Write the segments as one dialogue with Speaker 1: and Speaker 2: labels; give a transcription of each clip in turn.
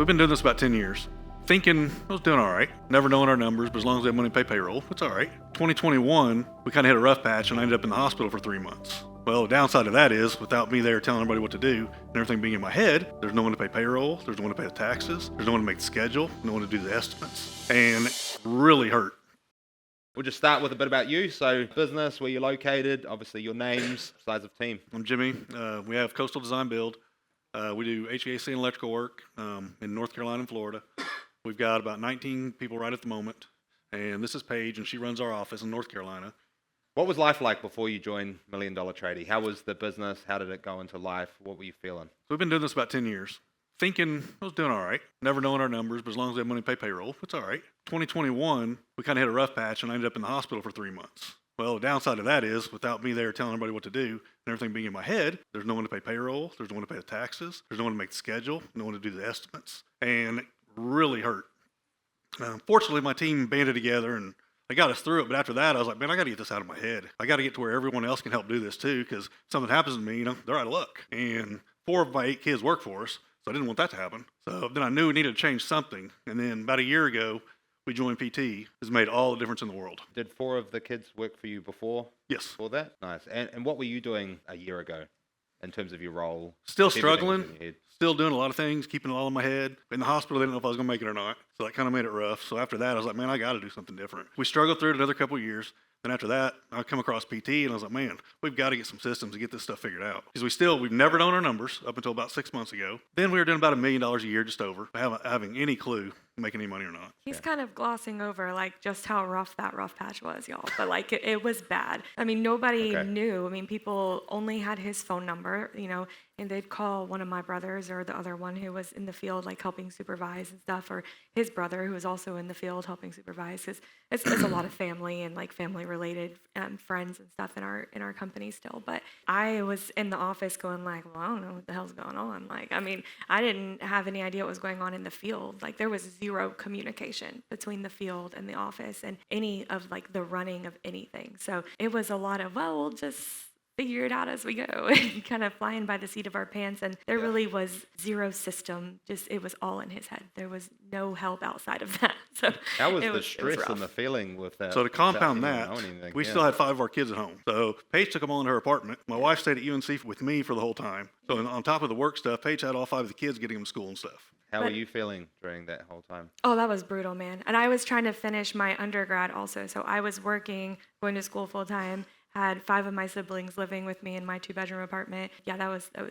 Speaker 1: We've been doing this about 10 years. Thinking I was doing all right, never knowing our numbers, but as long as they have money to pay payroll, it's all right. 2021, we kind of hit a rough patch and I ended up in the hospital for 3 months. Well, the downside of that is, without me there telling everybody what to do and everything being in my head, there's no one to pay payroll, there's no one to pay the taxes, there's no one to make the schedule, no one to do the estimates, and it really hurt.
Speaker 2: We'll just start with a bit about you. So business, where you're located, obviously your names, size of team.
Speaker 1: I'm Jimmy. We have Coastal Design Build. We do HVAC and electrical work in North Carolina and Florida. We've got about 19 people right at the moment. And this is Paige, and she runs our office in North Carolina.
Speaker 2: What was life like before you joined $1 Million Tradie? How was the business? How did it go into life? What were you feeling?
Speaker 1: We've been doing this about 10 years. Thinking I was doing all right, never knowing our numbers, but as long as they have money to pay payroll, it's all right. 2021, we kind of hit a rough patch and I ended up in the hospital for 3 months. Well, the downside of that is, without me there telling everybody what to do and everything being in my head, there's no one to pay payroll, there's no one to pay the taxes, there's no one to make the schedule, no one to do the estimates, and it really hurt. Fortunately, my team banded together and they got us through it, but after that, I was like, man, I got to get this out of my head. I got to get to where everyone else can help do this too, because if something happens to me, they're out of luck. And 4 of my 8 kids work for us, so I didn't want that to happen. So then I knew we needed to change something. And then about a year ago, we joined PT. It's made all the difference in the world.
Speaker 2: Did 4 of the kids work for you before?
Speaker 1: Yes.
Speaker 2: Before that? Nice. And what were you doing a year ago in terms of your role?
Speaker 1: Still struggling, still doing a lot of things, keeping it all in my head. In the hospital, they didn't know if I was going to make it or not. So that kind of made it rough. So after that, I was like, man, I got to do something different. We struggled through it another couple of years. Then after that, I come across PT and I was like, man, we've got to get some systems to get this stuff figured out. Because we've never known our numbers up until about 6 months ago. Then we were doing about $1 million a year, just over, having any clue making any money or not.
Speaker 3: He's kind of glossing over like just how rough that rough patch was, y'all. But like it was bad. I mean, nobody knew. I mean, people only had his phone number, and they'd call one of my brothers or the other one who was in the field, like helping supervise and stuff, or his brother who was also in the field helping supervise. Because it's a lot of family and like family related friends and stuff in our company still. But I was in the office going like, well, I don't know what the hell's going on. Like, I mean, I didn't have any idea what was going on in the field. Like, there was zero communication between the field and the office and any of like the running of anything. So it was a lot of, well, we'll just figure it out as we go and kind of flying by the seat of our pants. And there really was zero system. Just, it was all in his head. There was no help outside of that. So
Speaker 2: how was the stress and the feeling with that?
Speaker 1: So to compound that, we still had 5 of our kids at home. So Paige took them all into her apartment. My wife stayed at UNC with me for the whole time. So on top of the work stuff, Paige had all 5 of the kids getting them to school and stuff.
Speaker 2: How were you feeling during that whole time?
Speaker 3: Oh, that was brutal, man. And I was trying to finish my undergrad also. So I was working, going to school full time, had 5 of my siblings living with me in my 2-bedroom apartment. Yeah,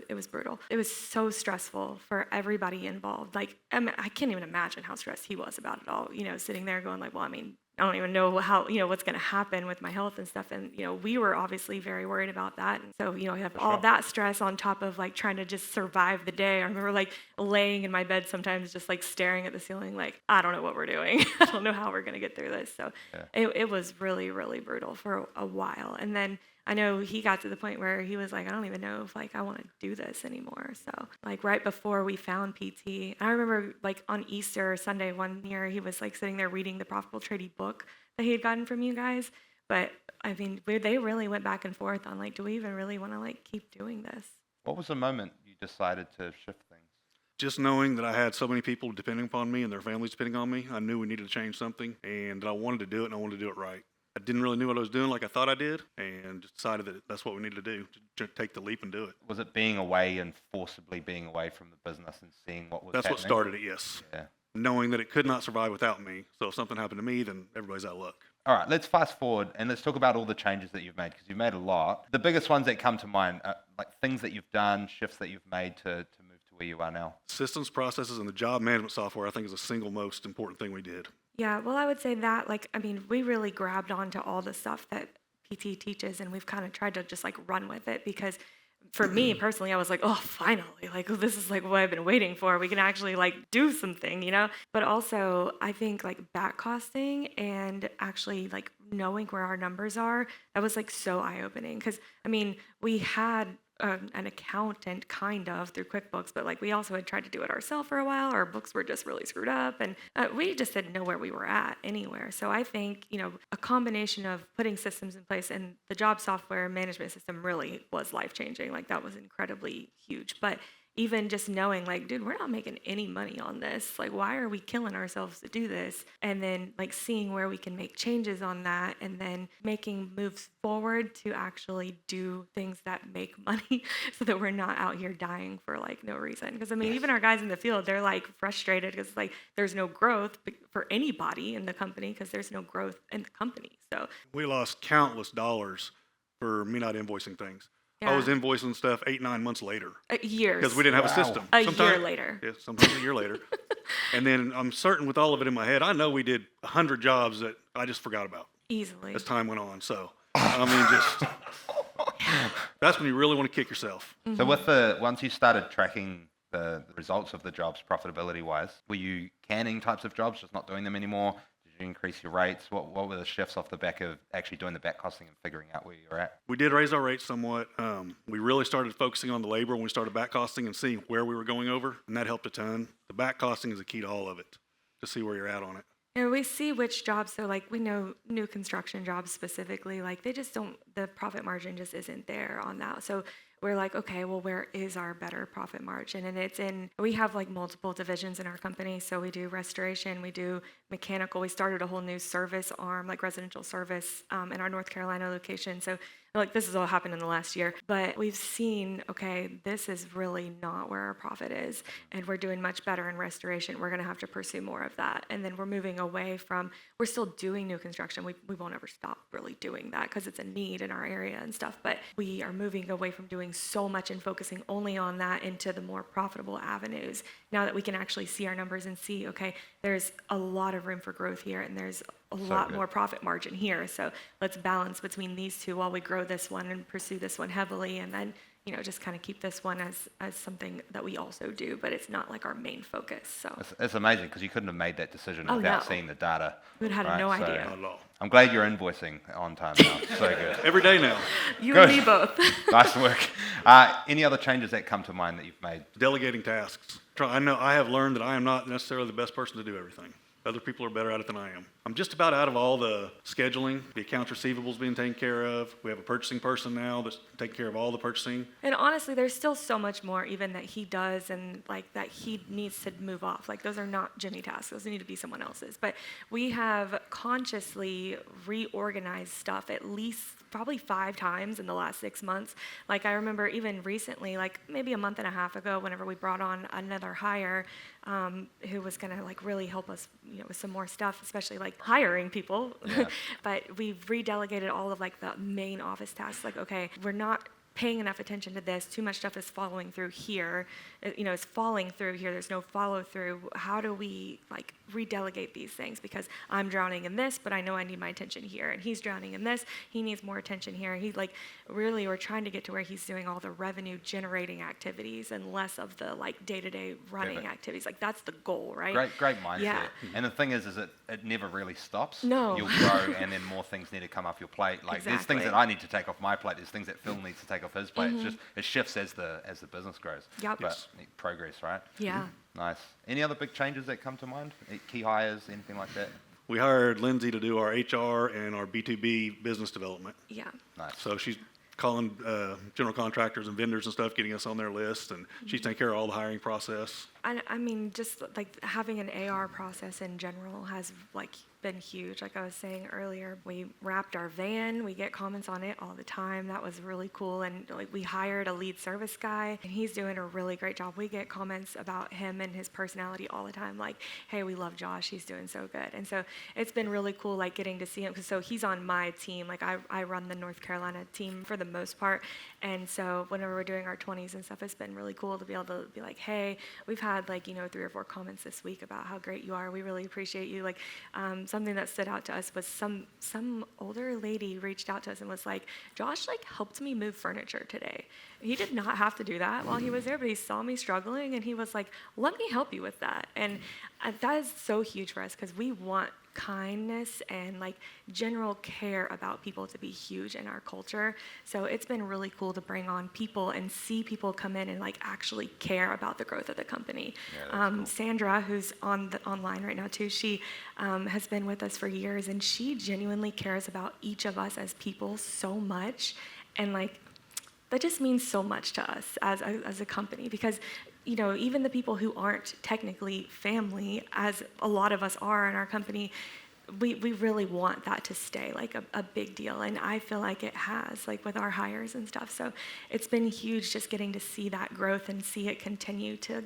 Speaker 3: it was brutal. It was so stressful for everybody involved. Like, I can't even imagine how stressed he was about it all, sitting there going like, well, I mean, I don't even know how, what's going to happen with my health and stuff. And, we were obviously very worried about that. And so, you have all that stress on top of like trying to just survive the day. I remember like laying in my bed sometimes just like staring at the ceiling, like, I don't know what we're doing. I don't know how we're going to get through this. So it was really, really brutal for a while. And then I know he got to the point where he was like, I don't even know if like I want to do this anymore. So like right before we found PT, I remember like on Easter Sunday one year, he was like sitting there reading the Profitable Tradie book that he had gotten from you guys. But I mean, they really went back and forth on like, do we even really want to like keep doing this?
Speaker 2: What was the moment you decided to shift things?
Speaker 1: Just knowing that I had so many people depending upon me and their families depending on me, I knew we needed to change something and I wanted to do it and I wanted to do it right. I didn't really know what I was doing like I thought I did, and just decided that that's what we needed to do, to take the leap and do it.
Speaker 2: Was it being away and forcibly being away from the business and seeing what was happening?
Speaker 1: That's what started it, yes.
Speaker 2: Yeah.
Speaker 1: Knowing that it could not survive without me, so if something happened to me, then everybody's out of luck.
Speaker 2: All right, let's fast forward and let's talk about all the changes that you've made, because you've made a lot. The biggest ones that come to mind are like things that you've done, shifts that you've made to move to where you are now.
Speaker 1: Systems, processes, and the job management software, I think, is the single most important thing we did.
Speaker 3: Yeah, well, I would say that, we really grabbed onto all the stuff that PT teaches, and we've kind of tried to just, run with it, because for me, personally, I was like, oh, finally, this is, what I've been waiting for. We can actually, do something, But also, I think, back costing and actually, knowing where our numbers are, that was, so eye-opening, because, we had an accountant kind of through QuickBooks, but we also had tried to do it ourselves for a while. Our books were just really screwed up, and we just didn't know where we were at anywhere. So I think a combination of putting systems in place, and the job software management system really was life changing. That was incredibly huge. But even just knowing like, dude, we're not making any money on this. Like, why are we killing ourselves to do this? And then like seeing where we can make changes on that, and then making moves forward to actually do things that make money so that we're not out here dying for like no reason. Because I mean, even our guys in the field, they're like frustrated because like there's no growth for anybody in the company because there's no growth in the company. So
Speaker 1: We lost countless dollars for me not invoicing things. I
Speaker 3: Yeah.
Speaker 1: was invoicing stuff 8-9 months later
Speaker 3: years.
Speaker 1: because we didn't have a
Speaker 2: Wow.
Speaker 1: system.
Speaker 3: A year
Speaker 1: Sometimes-
Speaker 3: later.
Speaker 1: Yeah, sometimes a year later. And then I'm certain with all of it in my head, I know we did 100 jobs that I just forgot about
Speaker 3: Easily.
Speaker 1: as time went on. So, I mean, just that's when you really want to kick yourself.
Speaker 2: So once you started tracking the results of the jobs profitability wise, were you canning types of jobs, just not doing them anymore? Did you increase your rates? What were the shifts off the back of actually doing the back costing and figuring out where you're at?
Speaker 1: We did raise our rates somewhat. We really started focusing on the labor when we started back costing and seeing where we were going over, and that helped a ton. The back costing is the key to all of it, to see where you're at on it.
Speaker 3: And we see which jobs, so like we know new construction jobs specifically, like they just don't, the profit margin just isn't there on that. So we're like, okay, well, where is our better profit margin? And it's we have like multiple divisions in our company. So we do restoration, we do mechanical. We started a whole new service arm, like residential service in our North Carolina location. So like this has all happened in the last year, but we've seen, okay, this is really not where our profit is, and we're doing much better in restoration. We're going to have to pursue more of that. And then we're moving away from, we're still doing new construction. We won't ever stop really doing that because it's a need in our area and stuff, but we are moving away from doing so much and focusing only on that into the more profitable avenues. Now that we can actually see our numbers and see, okay, there's a lot of room for growth here, and there's a lot
Speaker 2: good.
Speaker 3: more profit margin here. So let's balance between these two while we grow this one and pursue this one heavily, and then, you know, just kind of keep this one as something that we also do, but it's not like our main focus. So
Speaker 2: It's amazing because you couldn't have made that decision
Speaker 3: Oh,
Speaker 2: without
Speaker 3: no.
Speaker 2: seeing the data.
Speaker 3: we'd had
Speaker 2: right?
Speaker 3: no
Speaker 2: So
Speaker 3: idea.
Speaker 1: Not at all.
Speaker 2: I'm glad you're invoicing on time now. So good.
Speaker 1: Every day now.
Speaker 3: You
Speaker 2: Good.
Speaker 3: and me both.
Speaker 2: Nice work. Any other changes that come to mind that you've made?
Speaker 1: Delegating tasks. I know I have learned that I am not necessarily the best person to do everything. Other people are better at it than I am. I'm just about out of all the scheduling, the accounts receivables being taken care of. We have a purchasing person now that's taking care of all the purchasing.
Speaker 3: And honestly, there's still so much more even that he does and like that he needs to move off. Like those are not Jimmy tasks. Those need to be someone else's. But we have consciously reorganized stuff at least probably 5 times in the last 6 months. Like I remember even recently, like maybe a month and a half ago, whenever we brought on another hire who was going to like really help us, you know, with some more stuff, especially like hiring people.
Speaker 2: Yeah.
Speaker 3: But we've redelegated all of like the main office tasks. Like, okay, we're not paying enough attention to this. Too much stuff is following through here. You know, it's falling through here. There's no follow through. How do we like redelegate these things? Because I'm drowning in this, but I know I need my attention here. And he's drowning in this. He needs more attention here. He like really, we're trying to get to where he's doing all the revenue generating activities and less of the like day-to-day running
Speaker 2: Perfect.
Speaker 3: activities. Like that's the goal, right?
Speaker 2: Great mindset.
Speaker 3: Yeah.
Speaker 2: And the thing is it never really stops.
Speaker 3: No.
Speaker 2: You'll grow, and then more things need to come off your plate. Like there's things
Speaker 3: Exactly.
Speaker 2: that I need to take off my plate. There's things that Phil needs to take off his plate. It's just it shifts as the business grows.
Speaker 3: Yep.
Speaker 2: But progress, right?
Speaker 3: Yeah.
Speaker 2: Nice. Any other big changes that come to mind? Key hires, anything like that?
Speaker 1: We hired Lindsay to do our HR and our B2B business development.
Speaker 3: Yeah.
Speaker 2: Nice.
Speaker 1: So she's calling general contractors and vendors and stuff, getting us on their list, and she's taking care of all the hiring process.
Speaker 3: I mean, just like having an AR process in general has like been huge. Like I was saying earlier, we wrapped our van. We get comments on it all the time. That was really cool. And like we hired a lead service guy, and he's doing a really great job. We get comments about him and his personality all the time. Like, hey, we love Josh. He's doing so good. And so it's been really cool, like getting to see him. Cause so he's on my team. Like I run the North Carolina team for the most part. And so whenever we're doing our 20s and stuff, it's been really cool to be able to be like, hey, we've had like, 3 or 4 comments this week about how great you are. We really appreciate you. Like something that stood out to us was some older lady reached out to us and was like, Josh like helped me move furniture today. He did not have to do that while he was there, but he saw me struggling and he was like, let me help you with that. And that is so huge for us because we want kindness and like general care about people to be huge in our culture. So it's been really cool to bring on people and see people come in and like actually care about the growth of the company.
Speaker 2: Yeah, that's cool.
Speaker 3: Sandra, who's online right now too, she has been with us for years, and she genuinely cares about each of us as people so much, and like that just means so much to us as a company, because even the people who aren't technically family, as a lot of us are in our company, we really want that to stay like a big deal. And I feel like it has, like with our hires and stuff. So it's been huge just getting to see that growth and see it continue to,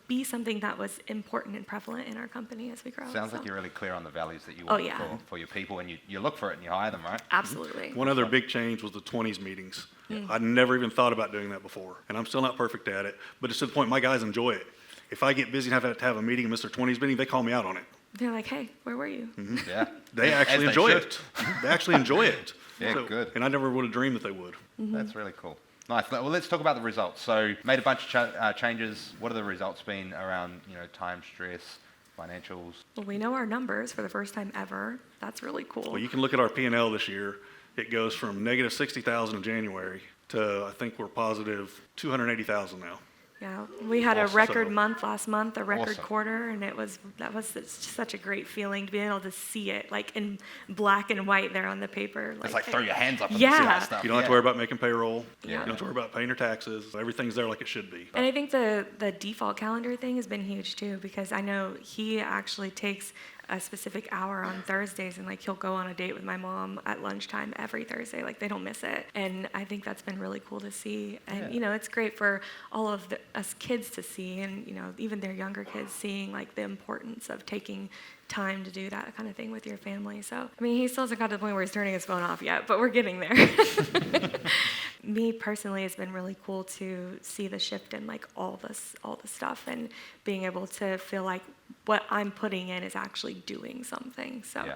Speaker 3: be something that was important and prevalent in our company as we grow.
Speaker 2: Sounds
Speaker 3: so.
Speaker 2: like you're really clear on the values that you
Speaker 3: Oh,
Speaker 2: want
Speaker 3: yeah.
Speaker 2: for your people, and you look for it and you hire them, right?
Speaker 3: Absolutely.
Speaker 1: One other big change was the 20s meetings. I'd never even thought about doing that before, and I'm still not perfect at it, but it's to the point my guys enjoy it. If I get busy and have to have a meeting and miss their 20s meeting, they call me out on it.
Speaker 3: They're like, hey, where were you?
Speaker 2: Yeah.
Speaker 1: They
Speaker 2: As
Speaker 1: actually
Speaker 2: they
Speaker 1: enjoy
Speaker 2: should.
Speaker 1: it. They actually enjoy it.
Speaker 2: Yeah, good.
Speaker 1: And I never would have dreamed that they would.
Speaker 2: That's really cool. Nice. Well, let's talk about the results. So, made a bunch of changes. What have the results been around, time, stress, financials?
Speaker 3: Well, we know our numbers for the first time ever. That's really cool.
Speaker 1: Well, you can look at our P&L this year. It goes from negative 60,000 in January to I think we're positive 280,000 now.
Speaker 3: Yeah, we had a
Speaker 2: Awesome.
Speaker 3: record month last month, a record
Speaker 2: Awesome.
Speaker 3: quarter, and that was such a great feeling to be able to see it like in black and white there on the paper.
Speaker 2: It's like throw your hands up and
Speaker 3: Yeah.
Speaker 2: see that stuff.
Speaker 1: You don't have to worry about making payroll.
Speaker 2: Yeah.
Speaker 1: You don't have to worry about paying your taxes. Everything's there like it should be.
Speaker 3: And I think the default calendar thing has been huge too, because I know he actually takes a specific hour on Thursdays, and like he'll go on a date with my mom at lunchtime every Thursday. Like they don't miss it, and I think that's been really cool to see. And it's great for all of us kids to see, and even their younger kids seeing like the importance of taking time to do that kind of thing with your family. So I mean, he still hasn't got to the point where he's turning his phone off yet, but we're getting there. Me personally, it's been really cool to see the shift in like all the stuff, and being able to feel like what I'm putting in is actually doing something. So,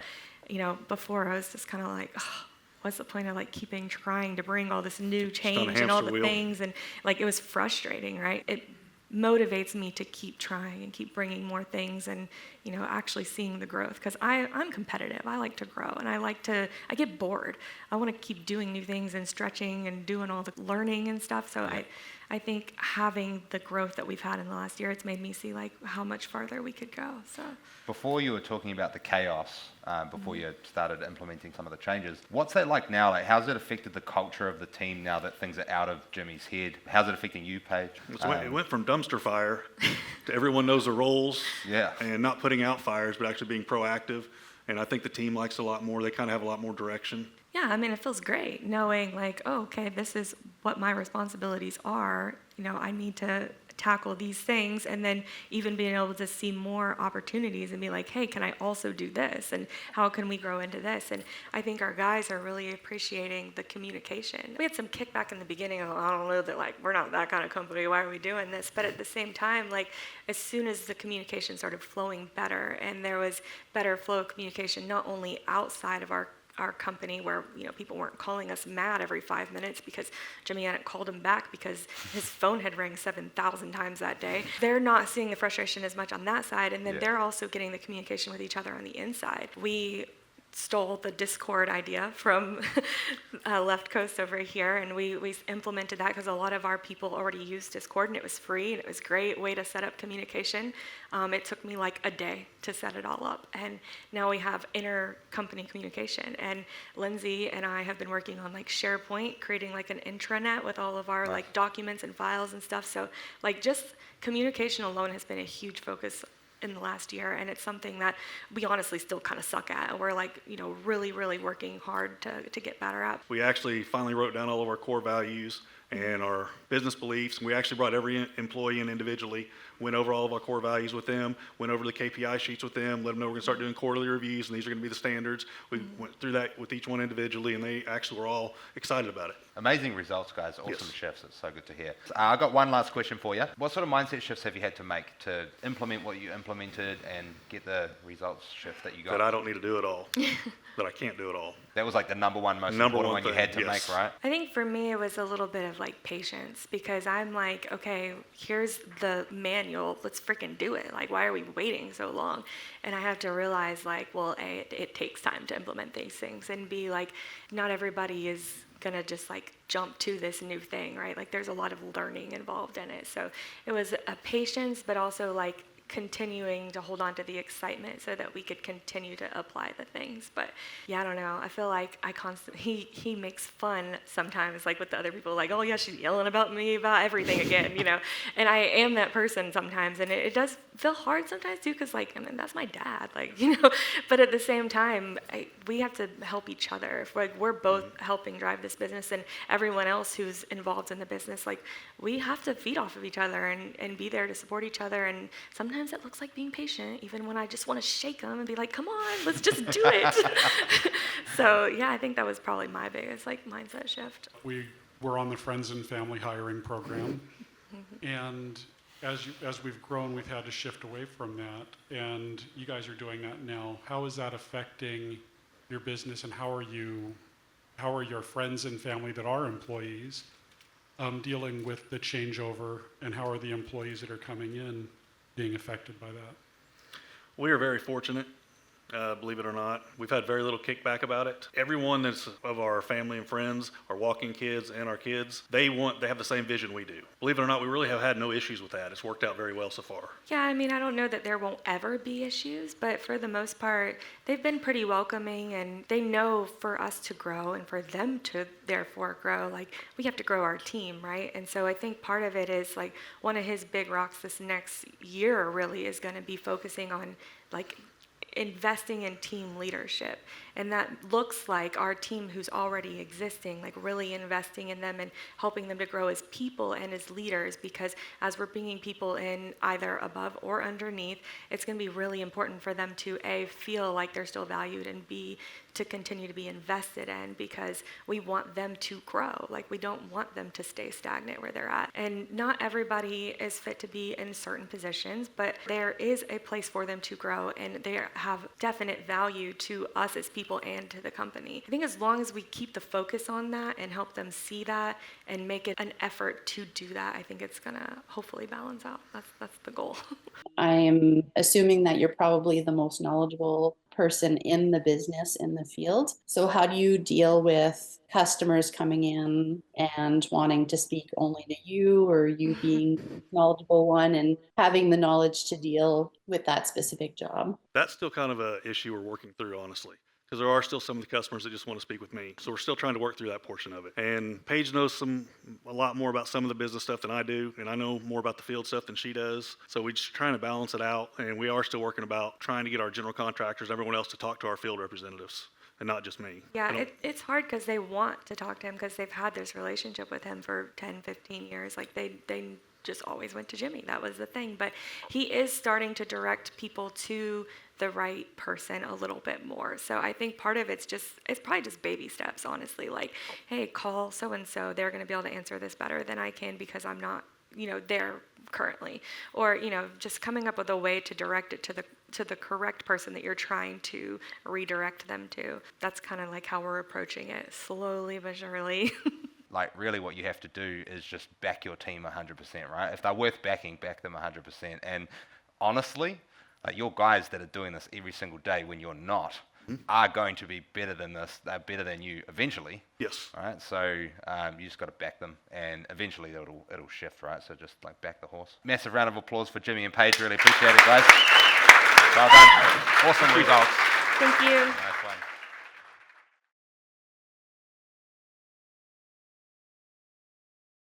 Speaker 3: before I was just kind of like, oh, what's the point of like trying to bring all this new change and all the
Speaker 1: hamster wheel.
Speaker 3: things, and like it was frustrating, right? It motivates me to keep trying and keep bringing more things, and actually seeing the growth, because I'm competitive. I like to grow, and I get bored. I want to keep doing new things and stretching and doing all the learning and stuff. So I think having the growth that we've had in the last year, it's made me see like how much farther we could go. So
Speaker 2: Before you were talking about the chaos, before you started implementing some of the changes, what's that like now? Like, how's it affected the culture of the team now that things are out of Jimmy's head? How's it affecting you, Paige?
Speaker 1: It went from dumpster fire to everyone knows the roles.
Speaker 2: Yeah.
Speaker 1: And not putting out fires, but actually being proactive. And I think the team likes it a lot more. They kind of have a lot more direction.
Speaker 3: yeah, I mean, it feels great knowing like, oh, okay, this is what my responsibilities are. I need to tackle these things, and then even being able to see more opportunities and be like, hey, can I also do this, and how can we grow into this? And I think our guys are really appreciating the communication. We had some kickback in the beginning. I don't know that like we're not that kind of company, why are we doing this? But at the same time, like as soon as the communication started flowing better, and there was better flow of communication not only outside of our company, where people weren't calling us mad every 5 minutes because Jimmy hadn't called him back because his phone had rang 7,000 times that day. They're not seeing the frustration as much on that side, and then they're also getting the communication with each other on the inside. We stole the Discord idea from Left Coast over here, and we implemented that because a lot of our people already used Discord, and it was free, and it was a great way to set up communication. It took me like a day to set it all up, and now we have inter-company communication. And Lindsay and I have been working on like SharePoint, creating like an intranet with all of our like documents and files and stuff. So like just communication alone has been a huge focus in the last year, and it's something that we honestly still kind of suck at, and we're like really working hard to get better at.
Speaker 1: We actually finally wrote down all of our core values and our business beliefs, and we actually brought every employee in individually, went over all of our core values with them, went over the KPI sheets with them, let them know we're going to start doing quarterly reviews, and these are going to be the standards. We went through that with each one individually, and they actually were all excited about it.
Speaker 2: Amazing results, guys. Awesome
Speaker 1: Yes.
Speaker 2: shifts. It's so good to hear. I got one last question for you. What sort of mindset shifts have you had to make to implement what you implemented and get the results shift that you got?
Speaker 1: That I don't need to do it all, that I can't do it all.
Speaker 2: That was like the number one most
Speaker 1: Number
Speaker 2: important
Speaker 1: one
Speaker 2: one you
Speaker 1: thing,
Speaker 2: had to
Speaker 1: yes.
Speaker 2: make, right?
Speaker 3: I think for me it was a little bit of like patience, because I'm like, okay, here's the manual, let's freaking do it. Like, why are we waiting so long? And I have to realize like, well, A, it takes time to implement these things, and B, like not everybody is gonna just like jump to this new thing, right? Like there's a lot of learning involved in it. So it was a patience, but also like continuing to hold on to the excitement so that we could continue to apply the things. But yeah, I don't know. I feel like he makes fun sometimes, like with the other people, like, oh yeah, she's yelling about me about everything again, and I am that person sometimes, and it does feel hard sometimes too, because like, I mean, that's my dad, like, but at the same time, we have to help each other. If, like, we're both helping drive this business, and everyone else who's involved in the business, like, we have to feed off of each other and be there to support each other. And sometimes it looks like being patient, even when I just want to shake them and be like, come on, let's just do it. So yeah, I think that was probably my biggest like mindset shift.
Speaker 4: We were on the Friends and Family Hiring Program, and as we've grown, we've had to shift away from that, and you guys are doing that now. How is that affecting your business, and how are your friends and family that are employees dealing with the changeover, and how are the employees that are coming in being affected by that?
Speaker 1: We are very fortunate, believe it or not. We've had very little kickback about it. Everyone that's of our family and friends, our walking kids and our kids, they have the same vision we do. Believe it or not, we really have had no issues with that. It's worked out very well so far.
Speaker 3: Yeah, I mean, I don't know that there won't ever be issues, but for the most part, they've been pretty welcoming, and they know for us to grow and for them to therefore grow, like, we have to grow our team, right? And so I think part of it is, like, one of his big rocks this next year really is going to be focusing on, like, investing in team leadership. And that looks like our team who's already existing, like really investing in them and helping them to grow as people and as leaders, because as we're bringing people in either above or underneath, it's going to be really important for them to A, feel like they're still valued, and B, to continue to be invested in, because we want them to grow. Like, we don't want them to stay stagnant where they're at. And not everybody is fit to be in certain positions, but there is a place for them to grow, and they have definite value to us as people and to the company. I think as long as we keep the focus on that and help them see that and make it an effort to do that, I think it's gonna hopefully balance out. That's the goal.
Speaker 5: I am assuming that you're probably the most knowledgeable person in the business in the field. So how do you deal with customers coming in and wanting to speak only to you, or you being the knowledgeable one and having the knowledge to deal with that specific job?
Speaker 1: That's still kind of an issue we're working through, honestly, because there are still some of the customers that just want to speak with me. So we're still trying to work through that portion of it. And Paige knows a lot more about some of the business stuff than I do, and I know more about the field stuff than she does. So we're just trying to balance it out, and we are still working about trying to get our general contractors and everyone else to talk to our field representatives, and not just me.
Speaker 3: Yeah, it's hard because they want to talk to him because they've had this relationship with him for 10, 15 years. Like, they just always went to Jimmy. That was the thing. But he is starting to direct people to the right person a little bit more. So I think part of it's probably just baby steps, honestly. Like, hey, call so-and-so. They're going to be able to answer this better than I can because I'm not, there currently. Or, just coming up with a way to direct it to the correct person that you're trying to redirect them to. That's kind of like how we're approaching it, slowly but surely.
Speaker 2: Like, really what you have to do is just back your team 100%, right? If they're worth backing, back them 100%. And honestly, like, your guys that are doing this every single day when you're not are going to be better than this. They're better than you eventually.
Speaker 1: Yes.
Speaker 2: Right? So you just got to back them, and eventually it'll shift, right? So just like back the horse. Massive round of applause for Jimmy and Paige. Really appreciate it, guys. Well done. Awesome results.
Speaker 3: Thank you.